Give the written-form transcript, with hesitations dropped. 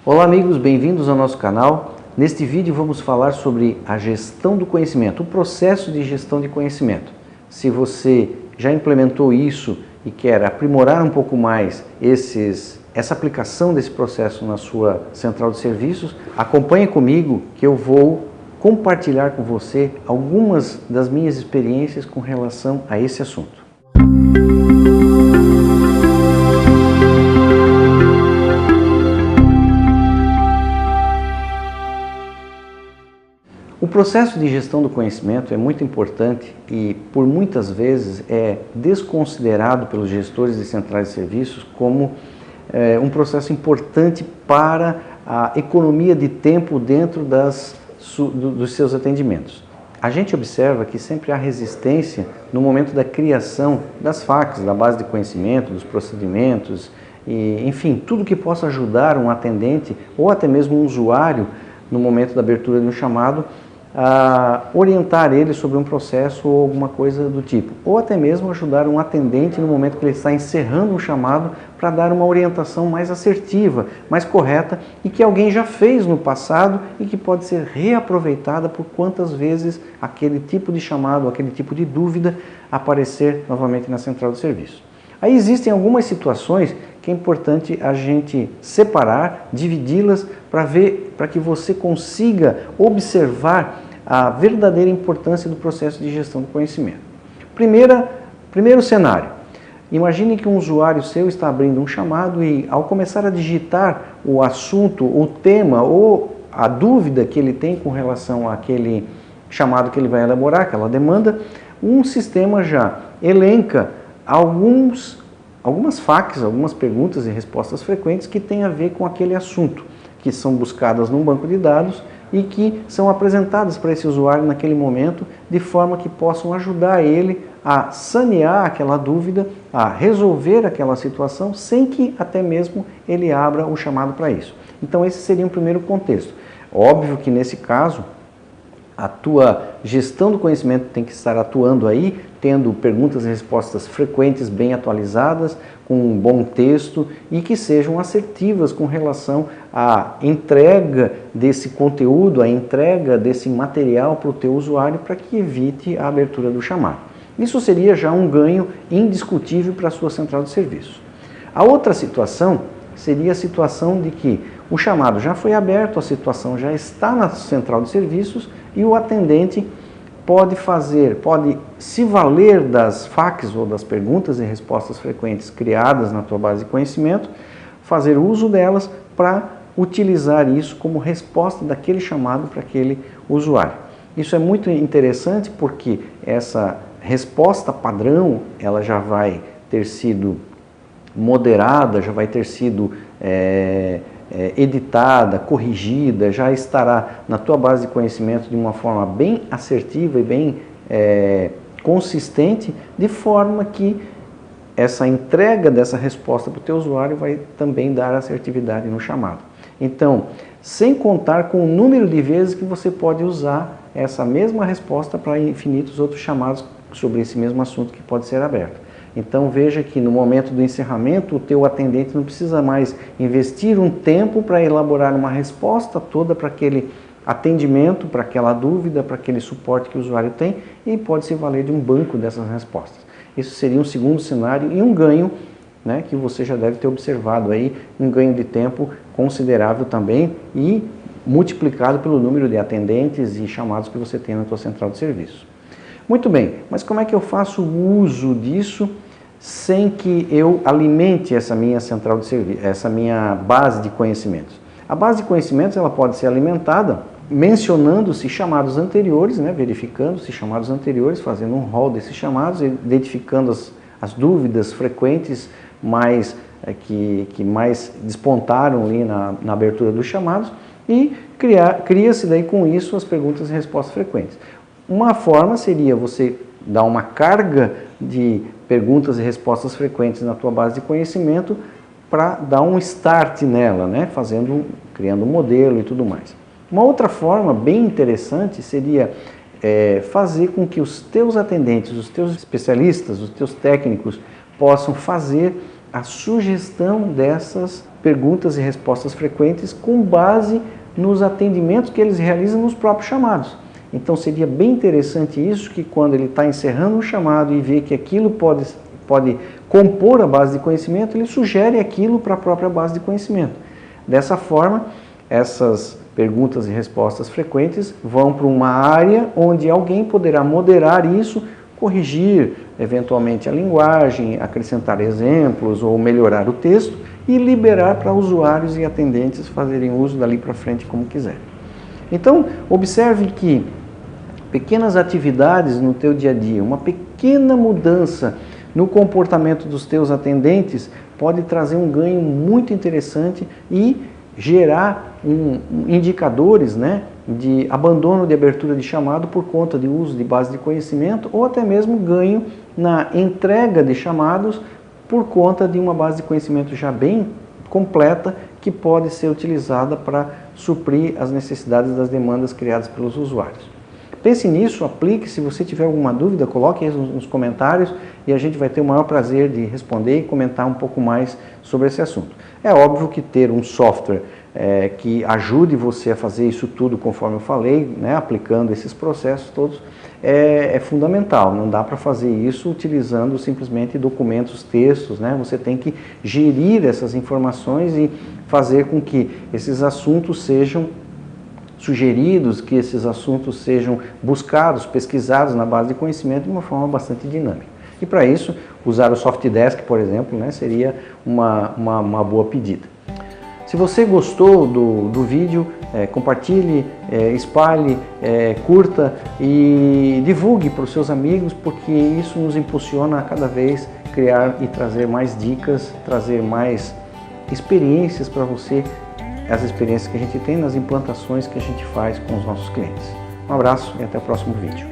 Olá amigos, bem-vindos ao nosso canal. Neste vídeo vamos falar sobre a gestão do conhecimento, o processo de gestão de conhecimento. Se você já implementou isso e quer aprimorar um pouco mais essa aplicação desse processo na sua central de serviços, acompanhe comigo que eu vou compartilhar com você algumas das minhas experiências com relação a esse assunto. O processo de gestão do conhecimento é muito importante e, por muitas vezes, é desconsiderado pelos gestores de centrais de serviços como um processo importante para a economia de tempo dentro dos seus atendimentos. A gente observa que sempre há resistência no momento da criação das FAQs, da base de conhecimento, dos procedimentos, e, enfim, tudo que possa ajudar um atendente ou até mesmo um usuário no momento da abertura de um chamado a orientar ele sobre um processo ou alguma coisa do tipo, ou até mesmo ajudar um atendente no momento que ele está encerrando um chamado para dar uma orientação mais assertiva, mais correta e que alguém já fez no passado e que pode ser reaproveitada por quantas vezes aquele tipo de chamado, aquele tipo de dúvida aparecer novamente na central de serviço. Aí existem algumas situações que é importante a gente separar, dividi-las para que você consiga observar a verdadeira importância do processo de gestão do conhecimento. Primeiro cenário, imagine que um usuário seu está abrindo um chamado e ao começar a digitar o assunto, o tema ou a dúvida que ele tem com relação àquele chamado que ele vai elaborar, aquela demanda, um sistema já elenca algumas FAQs, algumas perguntas e respostas frequentes que têm a ver com aquele assunto, que são buscadas num banco de dados e que são apresentadas para esse usuário naquele momento, de forma que possam ajudar ele a sanear aquela dúvida, a resolver aquela situação, sem que até mesmo ele abra o chamado para isso. Então esse seria um primeiro contexto. Óbvio que nesse caso, a tua gestão do conhecimento tem que estar atuando aí, tendo perguntas e respostas frequentes, bem atualizadas, com um bom texto e que sejam assertivas com relação à entrega desse conteúdo, à entrega desse material para o teu usuário para que evite a abertura do chamado. Isso seria já um ganho indiscutível para a sua central de serviços. A outra situação seria a situação de que o chamado já foi aberto, a situação já está na central de serviços e o atendente pode se valer das FAQs ou das perguntas e respostas frequentes criadas na tua base de conhecimento, fazer uso delas para utilizar isso como resposta daquele chamado para aquele usuário. Isso é muito interessante porque essa resposta padrão, ela já vai ter sido moderada, já vai ter sido editada, corrigida, já estará na tua base de conhecimento de uma forma bem assertiva e bem consistente, de forma que essa entrega dessa resposta para o teu usuário vai também dar assertividade no chamado. Então, sem contar com o número de vezes que você pode usar essa mesma resposta para infinitos outros chamados sobre esse mesmo assunto que pode ser aberto. Então veja que no momento do encerramento o teu atendente não precisa mais investir um tempo para elaborar uma resposta toda para aquele atendimento, para aquela dúvida, para aquele suporte que o usuário tem e pode se valer de um banco dessas respostas. Isso seria um segundo cenário e um ganho, né, que você já deve ter observado aí, um ganho de tempo considerável também e multiplicado pelo número de atendentes e chamados que você tem na tua central de serviço. Muito bem, mas como é que eu faço uso disso sem que eu alimente essa minha central de serviço, essa minha base de conhecimentos? A base de conhecimentos ela pode ser alimentada mencionando-se chamados anteriores, né, verificando-se chamados anteriores, fazendo um rol desses chamados, identificando as dúvidas frequentes que mais despontaram ali na abertura dos chamados e cria-se daí com isso as perguntas e respostas frequentes. Uma forma seria você dar uma carga de perguntas e respostas frequentes na tua base de conhecimento para dar um start nela, né? Criando um modelo e tudo mais. Uma outra forma bem interessante seria fazer com que os teus atendentes, os teus especialistas, os teus técnicos possam fazer a sugestão dessas perguntas e respostas frequentes com base nos atendimentos que eles realizam nos próprios chamados. Então seria bem interessante isso, que quando ele está encerrando um chamado e vê que aquilo pode compor a base de conhecimento, ele sugere aquilo para a própria base de conhecimento. Dessa forma, essas perguntas e respostas frequentes vão para uma área onde alguém poderá moderar isso, corrigir eventualmente a linguagem, acrescentar exemplos ou melhorar o texto e liberar para usuários e atendentes fazerem uso dali para frente como quiser. Então, observe que pequenas atividades no teu dia a dia, uma pequena mudança no comportamento dos teus atendentes pode trazer um ganho muito interessante e gerar indicadores, né, de abandono de abertura de chamado por conta de uso de base de conhecimento ou até mesmo ganho na entrega de chamados por conta de uma base de conhecimento já bem completa que pode ser utilizada para suprir as necessidades das demandas criadas pelos usuários. Pense nisso, aplique. Se você tiver alguma dúvida, coloque aí nos comentários e a gente vai ter o maior prazer de responder e comentar um pouco mais sobre esse assunto. É óbvio que ter um software que ajude você a fazer isso tudo conforme eu falei, né, aplicando esses processos todos, é fundamental. Não dá para fazer isso utilizando simplesmente documentos, textos, né? Você tem que gerir essas informações e fazer com que esses assuntos sejam sugeridos, que esses assuntos sejam buscados, pesquisados na base de conhecimento de uma forma bastante dinâmica. E para isso, usar o Softdesk, por exemplo, né, seria uma boa pedida. Se você gostou do vídeo, compartilhe, espalhe, curta e divulgue para os seus amigos, porque isso nos impulsiona a cada vez criar e trazer mais dicas, trazer mais experiências para você, as experiências que a gente tem nas implantações que a gente faz com os nossos clientes. Um abraço e até o próximo vídeo.